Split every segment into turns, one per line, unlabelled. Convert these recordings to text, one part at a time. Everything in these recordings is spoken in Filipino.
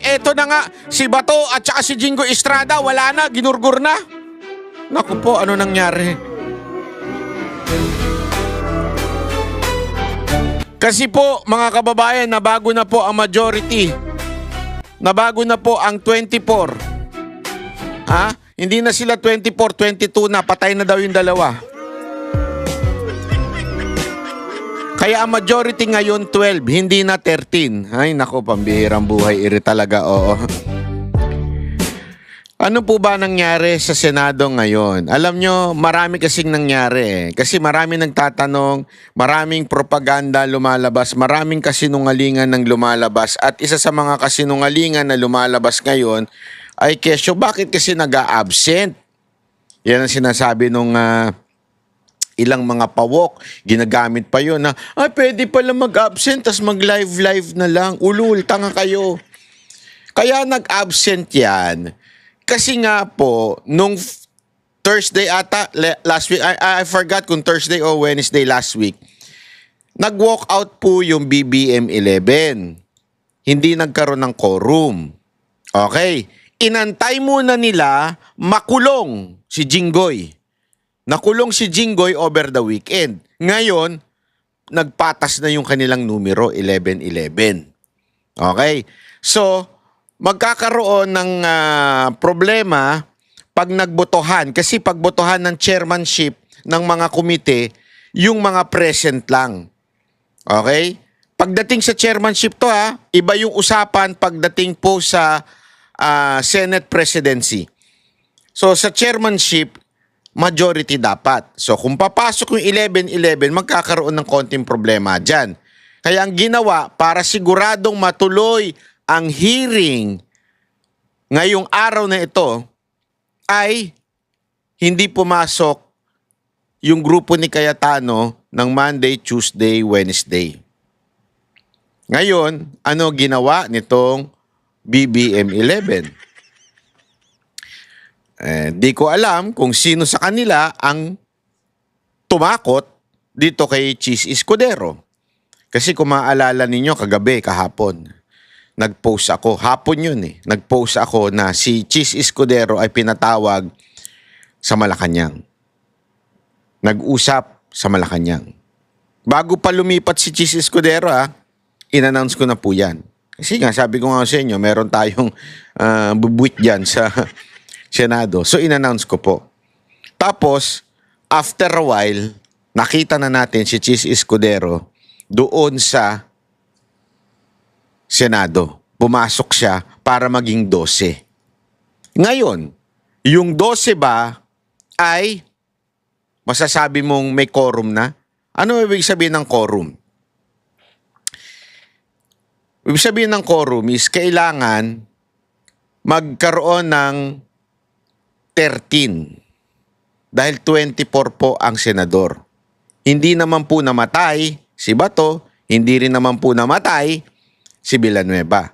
eto na nga, si Bato at saka si Jingo Estrada, wala na, ginurgur na. Naku po, ano nangyari? Kasi po, mga kababayan, nabago na po ang majority. Nabago na po ang 24. Ha? Hindi na sila 24, 22 na, patay na daw yung dalawa. Kaya ang majority ngayon 12, hindi na 13. Ay nako, pambihirang buhay, iri talaga, oo. Ano po ba nangyari sa Senado ngayon? Alam nyo, marami kasing nangyari. Kasi marami nagtatanong, maraming propaganda lumalabas, maraming kasinungalingan ng lumalabas. At isa sa mga kasinungalingan na lumalabas ngayon ay kesyo, bakit kasi nag-a-absent? Yan ang sinasabi nung ilang mga pawok, ginagamit pa yun na, pwede pala mag-absent, tas mag-live na lang. Ulul, tanga kayo. Kaya nag-absent yan. Kasi nga po, nung Thursday ata, last week, I forgot kung Thursday o Wednesday last week, nag-walk out po yung BBM 11. Hindi nagkaroon ng quorum. Okay. Inantay muna nila makulong si Jinggoy. Nakulong si Jinggoy over the weekend. Ngayon, nagpatas na yung kanilang numero, 11-11. Okay? So, magkakaroon ng problema pag nagbotohan. Kasi pagbotohan ng chairmanship ng mga komite, yung mga present lang. Okay? Pagdating sa chairmanship to iba yung usapan pagdating po sa Senate presidency. So, sa chairmanship, majority dapat. So kung papasok yung 11-11, magkakaroon ng konting problema dyan. Kaya ang ginawa, para siguradong matuloy ang hearing ngayong araw na ito, ay hindi pumasok yung grupo ni Cayetano ng Monday, Tuesday, Wednesday. Ngayon, ano ginawa nitong BBM 11? Di ko alam kung sino sa kanila ang tumakot dito kay Chis Escudero. Kasi kung maaalala ninyo, kahapon, nag-post ako. Hapon yun Nag-post ako na si Chis Escudero ay pinatawag sa Malacanang. Nag-usap sa Malacanang. Bago pa lumipat si Chis Escudero, in-announce ko na po yan. Kasi nga, sabi ko nga sa inyo, meron tayong bubuit dyan sa Senado. So, in-announce ko po. Tapos, after a while, nakita na natin si Chis Escudero doon sa Senado. Pumasok siya para maging 12. Ngayon, yung 12 ba ay masasabi mong may quorum na? Ano ibig sabihin ng quorum? Ibig sabihin ng quorum is kailangan magkaroon ng 13. Dahil 24 po ang senador. Hindi naman po namatay si Bato, hindi rin naman po namatay si Villanueva.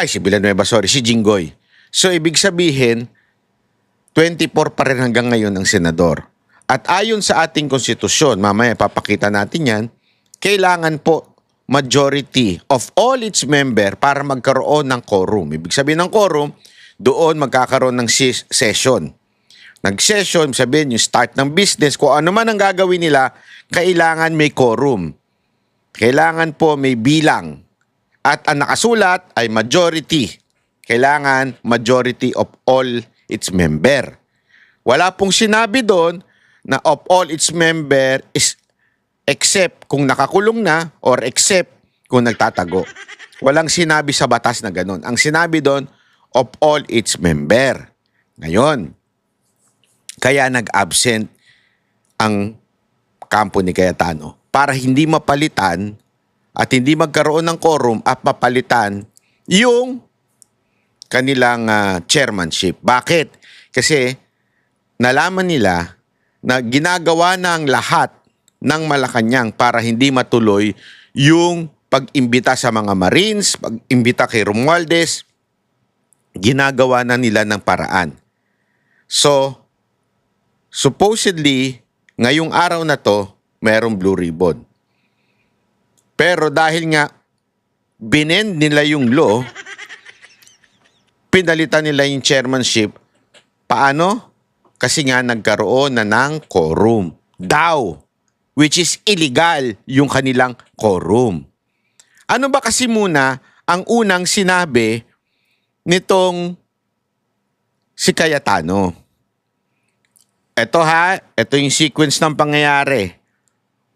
Si Jinggoy. So, ibig sabihin, 24 pa rin hanggang ngayon ang senador. At ayon sa ating konstitusyon, mamaya papakita natin yan, kailangan po majority of all its member para magkaroon ng quorum. Ibig sabihin ng quorum, doon magkakaroon ng session. Nag-session, sabihin yung start ng business, kung ano man ang gagawin nila, kailangan may quorum. Kailangan po may bilang. At ang nakasulat ay majority. Kailangan majority of all its member. Wala pong sinabi doon na of all its member is except kung nakakulong na or except kung nagtatago. Walang sinabi sa batas na ganun. Ang sinabi doon, of all its member. Ngayon, kaya nag-absent ang kampo ni Cayetano para hindi mapalitan at hindi magkaroon ng quorum at mapalitan yung kanilang chairmanship. Bakit? Kasi nalaman nila na ginagawa na ang lahat ng Malacanang para hindi matuloy yung pag-imbita sa mga Marines, pag-imbita kay Romualdez, ginagawa na nila ng paraan. So, supposedly, ngayong araw na to, mayroong blue ribbon. Pero dahil nga, binend nila yung law, pinalitan nila yung chairmanship. Paano? Kasi nga nagkaroon na ng quorum daw, which is illegal yung kanilang quorum. Ano ba kasi muna ang unang sinabi nitong si Cayetano? Ito yung sequence ng pangyayari.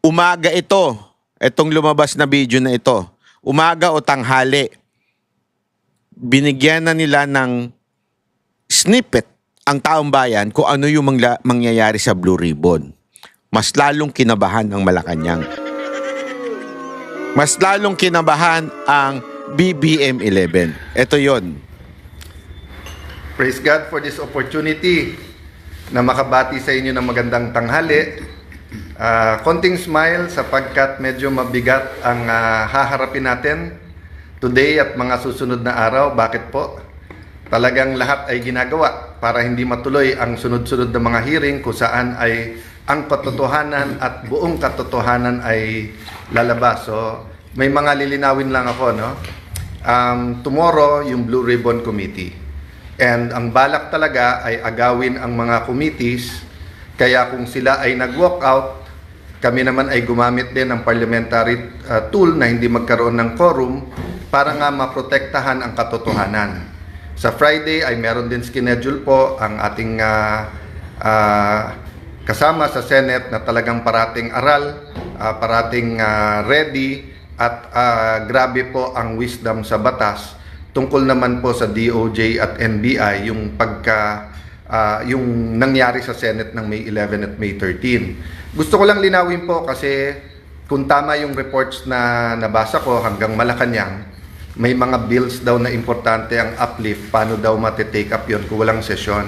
Umaga itong lumabas na video na ito. Umaga o tanghali, binigyan na nila ng snippet ang taong bayan kung ano yung mangyayari sa Blue Ribbon. Mas lalong kinabahan ang Malacanang. Mas lalong kinabahan ang BBM 11. Ito yon.
Praise God for this opportunity na makabati sa inyo ng magandang tanghali. Konting smile sapagkat medyo mabigat ang haharapin natin today at mga susunod na araw. Bakit po? Talagang lahat ay ginagawa para hindi matuloy ang sunod-sunod na mga hearing kung saan ay ang katotohanan at buong katotohanan ay lalabas. So, may mga lilinawin lang ako, no? Tomorrow, yung Blue Ribbon Committee. And ang balak talaga ay agawin ang mga committees. Kaya kung sila ay nag-walk out, kami naman ay gumamit din ng parliamentary tool na hindi magkaroon ng quorum para nga maprotektahan ang katotohanan. Sa Friday ay meron din schedule po ang ating kasama sa Senate na talagang parating aral, parating ready at grabe po ang wisdom sa batas tungkol naman po sa DOJ at NBI yung nangyari sa Senate ng May 11 at May 13. Gusto ko lang linawin po kasi kung tama yung reports na nabasa ko hanggang Malacanang, may mga bills daw na importante ang uplift, paano daw mati-take up yun kung walang sesyon.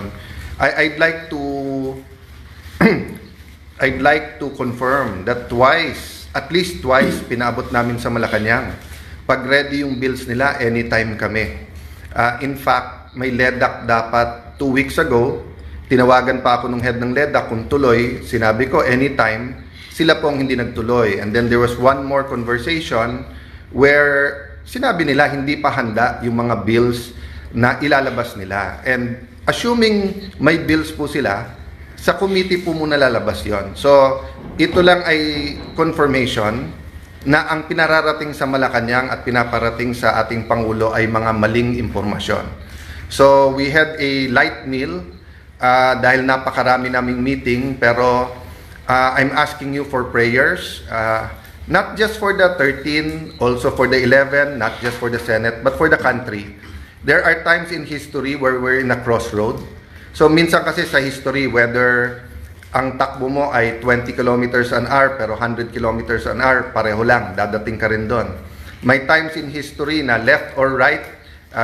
I'd like to confirm that at least twice, pinaabot namin sa Malacanang. Pag ready yung bills nila, anytime kami. In fact, may LEDAC dapat 2 weeks ago. Tinawagan pa ako ng head ng LEDAC kung tuloy. Sinabi ko, anytime. Sila pong hindi nagtuloy. And then there was one more conversation where sinabi nila hindi pa handa yung mga bills na ilalabas nila. And assuming may bills po sila, sa committee po muna lalabas yon. So, ito lang ay confirmation na ang pinararating sa Malacanang at pinaparating sa ating Pangulo ay mga maling impormasyon. So, we had a light meal dahil napakarami naming meeting, pero I'm asking you for prayers, not just for the 13, also for the 11, not just for the Senate, but for the country. There are times in history where we're in a crossroad. So, minsan kasi sa history, whether ang takbo mo ay 20 kilometers an hour pero 100 kilometers an hour, pareho lang, dadating ka rin doon. May times in history na left or right,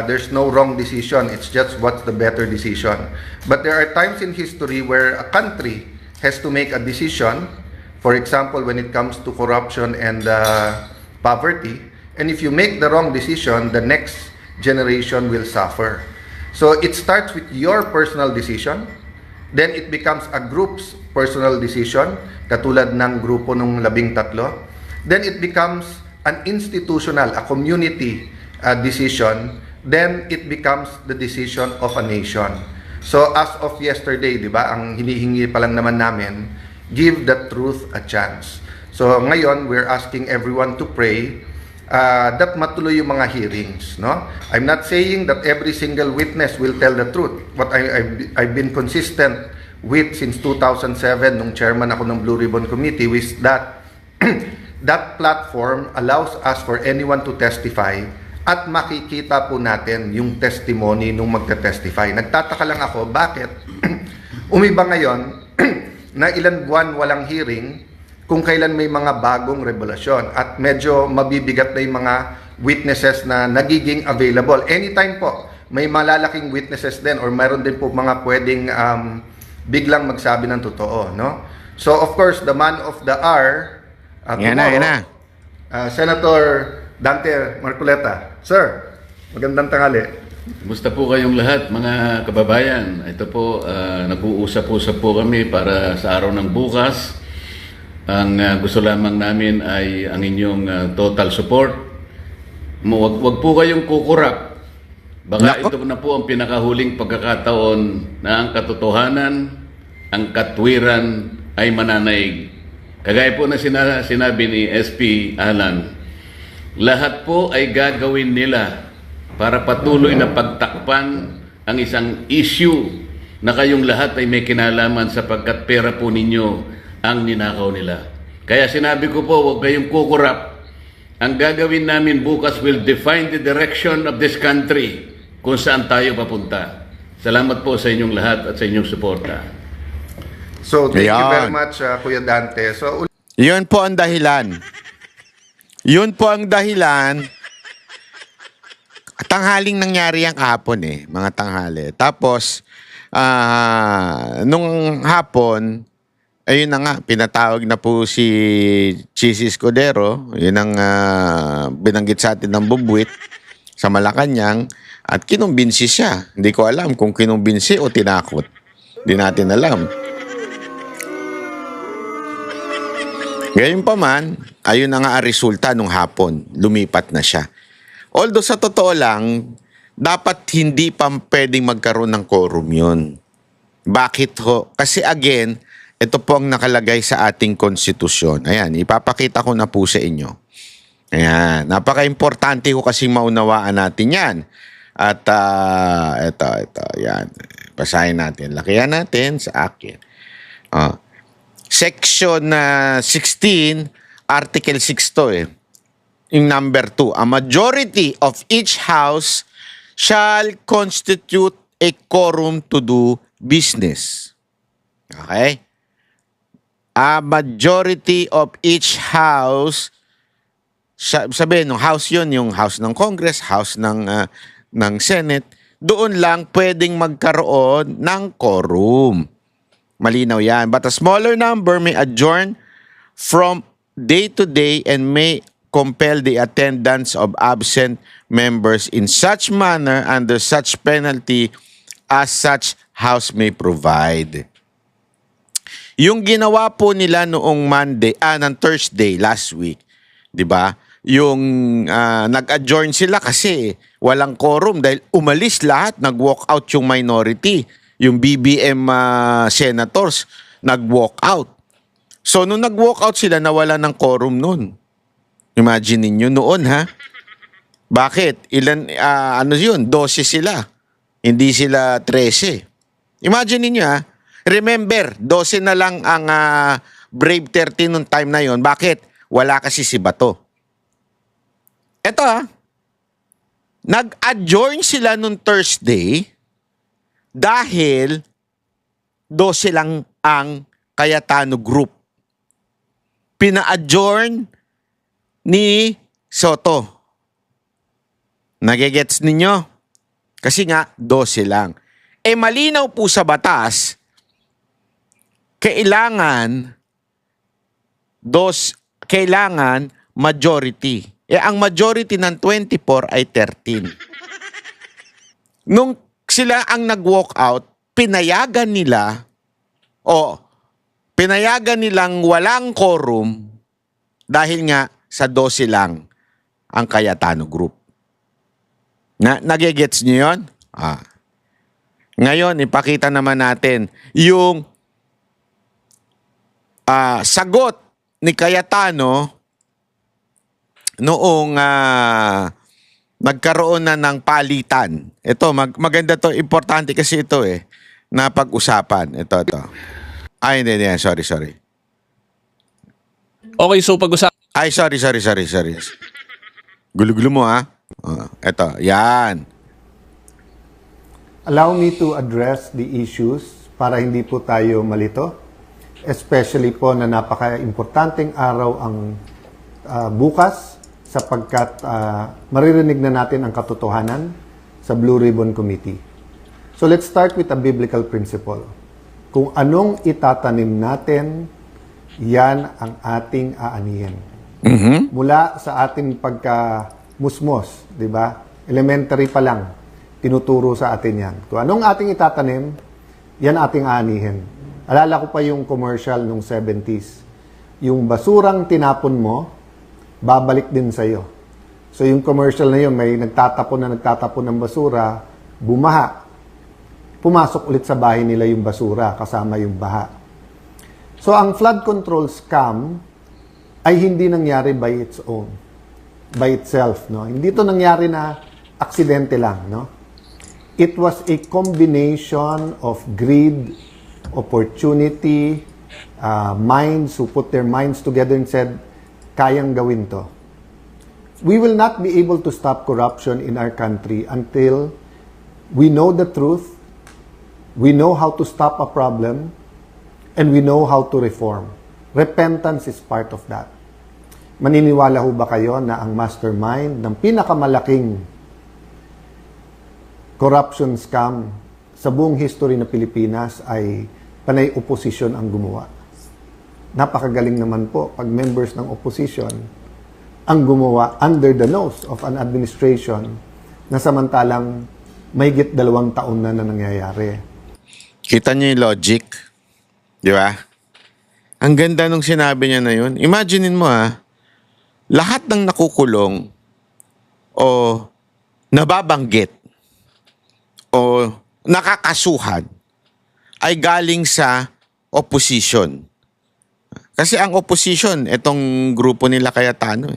there's no wrong decision, it's just what's the better decision. But there are times in history where a country has to make a decision, for example, when it comes to corruption and poverty, and if you make the wrong decision, the next generation will suffer. So it starts with your personal decision, then it becomes a group's personal decision, katulad ng grupo ng 13. Then it becomes an institutional, a community decision. Then it becomes the decision of a nation. So as of yesterday, di ba, ang hinihingi pa lang naman namin, give the truth a chance. So ngayon, we're asking everyone to pray that matuloy yung mga hearings, no? I'm not saying that every single witness will tell the truth. What I've been consistent with since 2007 nung chairman ako ng Blue Ribbon Committee was that that platform allows us for anyone to testify at makikita po natin yung testimony nung magte-testify. Nagtataka lang ako, bakit umiba ngayon na ilan buwan walang hearing kung kailan may mga bagong revelasyon at medyo mabibigat na yung mga witnesses na nagiging available. Anytime po, may malalaking witnesses din or mayroon din po mga pwedeng biglang magsabi ng totoo, no? So, of course, the man of the hour, tomorrow, Senator Dante Marcoleta. Sir, magandang tanghali.
Kumusta po kayong lahat, mga kababayan? Ito po, nag-uusap-usap po kami para sa araw ng bukas. Ang gusto lamang namin ay ang inyong total support. Wag po kayong kukurap Baka
Nako.
ito na po ang pinakahuling pagkakataon na ang katotohanan, ang katwiran ay mananaig. Kagaya po na sinabi ni SP Alan, lahat po ay gagawin nila para patuloy na pagtakpan ang isang issue na kayong lahat ay may kinalaman sapagkat pera po ninyo ang ninakaw nila. Kaya sinabi ko po, huwag kayong kukurap. Ang gagawin namin bukas will define the direction of this country kung saan tayo papunta. Salamat po sa inyong lahat at sa inyong suporta.
So, thank you
Ayan.
very much, Kuya Dante. So,
Yun po ang dahilan. Yun po ang dahilan. Tanghaling nangyari ang kahapon mga tanghali. Tapos, nung hapon, ayun na nga, pinatawag na po si Chis Escudero, yun ang binanggit sa atin ng Bubuit sa Malacanang, at kinumbinsi siya. Hindi ko alam kung kinumbinsi o tinakot. Hindi natin alam. Ngayon pa man, ayun na nga ang resulta nung hapon. Lumipat na siya. Although sa totoo lang, dapat hindi pa pwedeng magkaroon ng quorum yun. Bakit ho? Kasi again, ito po ang nakalagay sa ating konstitusyon. Ayan, ipapakita ko na po sa inyo. Ayan, napaka-importante ko kasi maunawaan natin yan. At ito, yan. Basahin natin. Lakihan natin sa akin. Section 16, Article 6 to Yung number 2. A majority of each house shall constitute a quorum to do business. Okay? A majority of each house, sabihin, yung house yun, yung house ng Congress, house ng Senate, doon lang pwedeng magkaroon ng quorum. Malinaw yan. But a smaller number may adjourn from day to day and may compel the attendance of absent members in such manner under such penalty as such house may provide. Yung ginawa po nila noong ng Thursday last week, 'di ba? Yung nag-adjourn sila kasi walang quorum dahil umalis lahat, nag-walk out yung minority. Yung BBM senators nag-walk out. So nung nag-walk out sila, nawala ng quorum noon. Imagine niyo noon Bakit? Ilan yun? 12 sila. Hindi sila 13. Imagine niyo Remember, 12 na lang ang Brave 13 nung time na yon. Bakit? Wala kasi si Bato. Eto nag-adjourn sila nung Thursday dahil 12 lang ang Cayetano Group. Pina-adjourn ni Soto. Nagigets ninyo? Kasi nga, 12 lang. Malinaw po sa batas, kailangan majority. Ang majority ng 24 ay 13. Nung sila ang nag-walk out, pinayagan nilang walang quorum dahil nga sa 12 lang ang Cayetano Group. Nagigets niyo yun? Ngayon, ipakita naman natin yung sagot ni Cayetano noong nagkaroon na ng palitan. Ito, maganda to, importante kasi ito na pag-usapan. Ito. Ay, hindi, sorry.
Okay, so pag-usapan
Ay, sorry. Gulo-gulo mo ito, yan.
Allow me to address the issues para hindi po tayo malito. Especially po na napaka-importanteng araw ang bukas sapagkat maririnig na natin ang katotohanan sa Blue Ribbon Committee. So let's start with a biblical principle. Kung anong itatanim natin, yan ang ating aanihin. Mula sa ating pagka-musmos, di ba? Elementary pa lang, tinuturo sa atin yan. Kung anong ating itatanim, yan ating aanihin. Alala ko pa yung commercial nung 70s. Yung basurang tinapon mo, babalik din sa'yo. So yung commercial na yun, may nagtatapon ng basura, bumaha. Pumasok ulit sa bahay nila yung basura kasama yung baha. So ang flood control scam ay hindi nangyari by its own, by itself, no? Hindi to nangyari na aksidente lang, no? It was a combination of greed, opportunity, minds who put their minds together and said, kayang gawin to. We will not be able to stop corruption in our country until we know the truth, we know how to stop a problem, and we know how to reform. Repentance is part of that. Maniniwala ho ba kayo na ang mastermind ng pinakamalaking corruption scam sa buong history ng Pilipinas ay panay oposisyon ang gumawa? Napakagaling naman po pag members ng opposition ang gumawa under the nose of an administration na samantalang mahigit 2 taon na nangyayari.
Kita niyo yung logic? Di ba? Ang ganda nung sinabi niya na yun. Imaginein mo lahat ng nakukulong o nababanggit o nakakasuhan ay galing sa opposition. Kasi ang opposition, itong grupo nila Cayetano.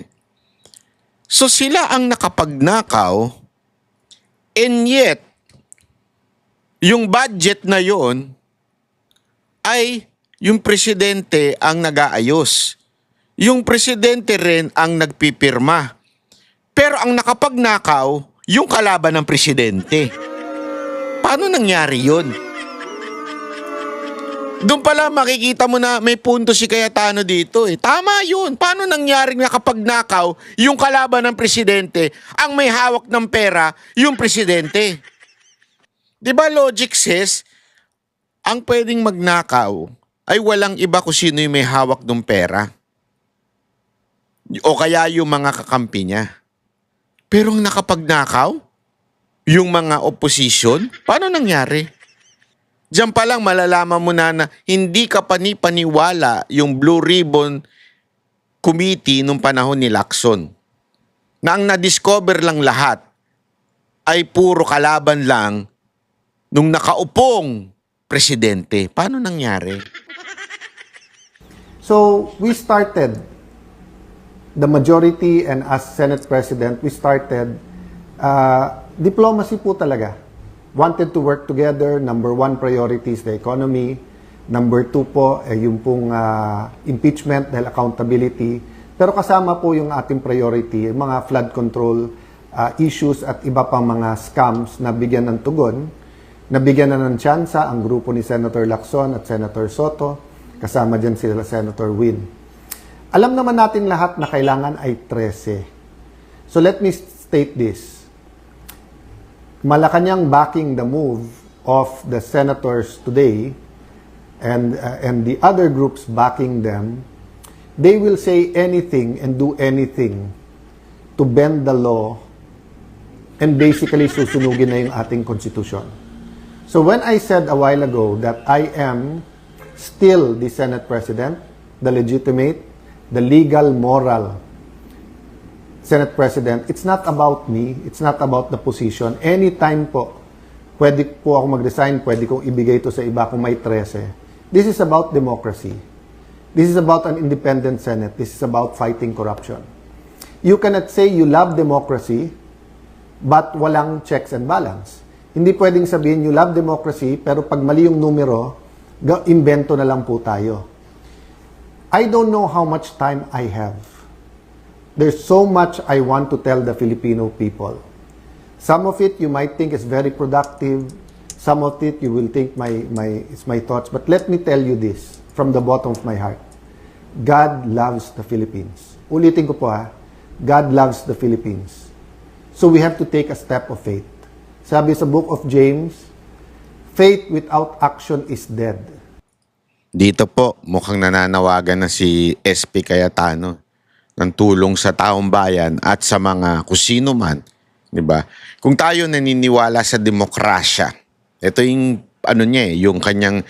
So sila ang nakapagnakaw, and yet, yung budget na yon ay yung presidente ang nag-aayos. Yung presidente rin ang nagpipirma. Pero ang nakapagnakaw, yung kalaban ng presidente. Paano nangyari yun? Doon pala makikita mo na may punto si Cayetano dito eh. Tama yun. Paano nangyari nakapagnakaw yung kalaban ng presidente, ang may hawak ng pera, yung presidente? Di ba logic says, ang pwedeng magnakaw ay walang iba kung sino yung may hawak ng pera. O kaya yung mga kakampi niya. Pero ang nakapagnakaw, yung mga opposition, paano nangyari? Diyan pa lang malalaman mo na hindi ka paniwala yung Blue Ribbon Committee nung panahon ni Lacson. Na ang na-discover lang lahat ay puro kalaban lang nung nakaupong presidente. Paano nangyari?
So, we started, the majority and as Senate President, we started diplomacy po talaga. Wanted to work together. Number 1 priority is the economy. Number 2 po, yung pong impeachment dahil accountability. Pero kasama po yung ating priority, yung mga flood control issues at iba pang mga scams na bigyan ng tugon. Nabigyan na ng tsansa ang grupo ni Senator Lacson at Senator Soto. Kasama dyan sila Senator Win. Alam naman natin lahat na kailangan ay 13. So let me state this. Malacanang backing the move of the senators today and the other groups backing them, they will say anything and do anything to bend the law and basically susunugin na yung ating konstitusyon. So when I said a while ago that I am still the Senate President, the legitimate, the legal, moral Senate President, it's not about me, it's not about the position. Anytime po, pwede po ako mag-resign, pwede kong ibigay ito sa iba kung may 13. This is about democracy. This is about an independent Senate. This is about fighting corruption. You cannot say you love democracy, but walang checks and balance. Hindi pwedeng sabihin you love democracy, pero pag mali yung numero, invento na lang po tayo. I don't know how much time I have. There's so much I want to tell the Filipino people. Some of it you might think is very productive. Some of it you will think it's my thoughts. But let me tell you this from the bottom of my heart. God loves the Philippines. Ulitin ko po God loves the Philippines. So we have to take a step of faith. Sabi sa book of James, faith without action is dead.
Dito po, mukhang nananawagan na si SP Cayetano ng tulong sa taong bayan at sa mga kusino man, di ba? Kung tayo naniniwala sa demokrasya, ito yung yung kanyang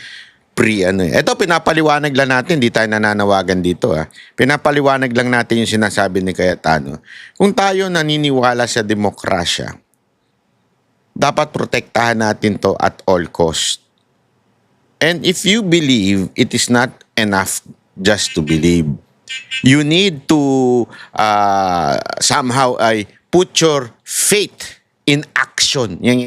free ano eh. Ito pinapaliwanag lang natin, hindi tayo nananawagan dito ah. Pinapaliwanag lang natin yung sinasabi ni Cayetano. Kung tayo naniniwala sa demokrasya, dapat protektahan natin to at all cost. And if you believe, it is not enough just to believe. You need to somehow ay put your faith in action. Yan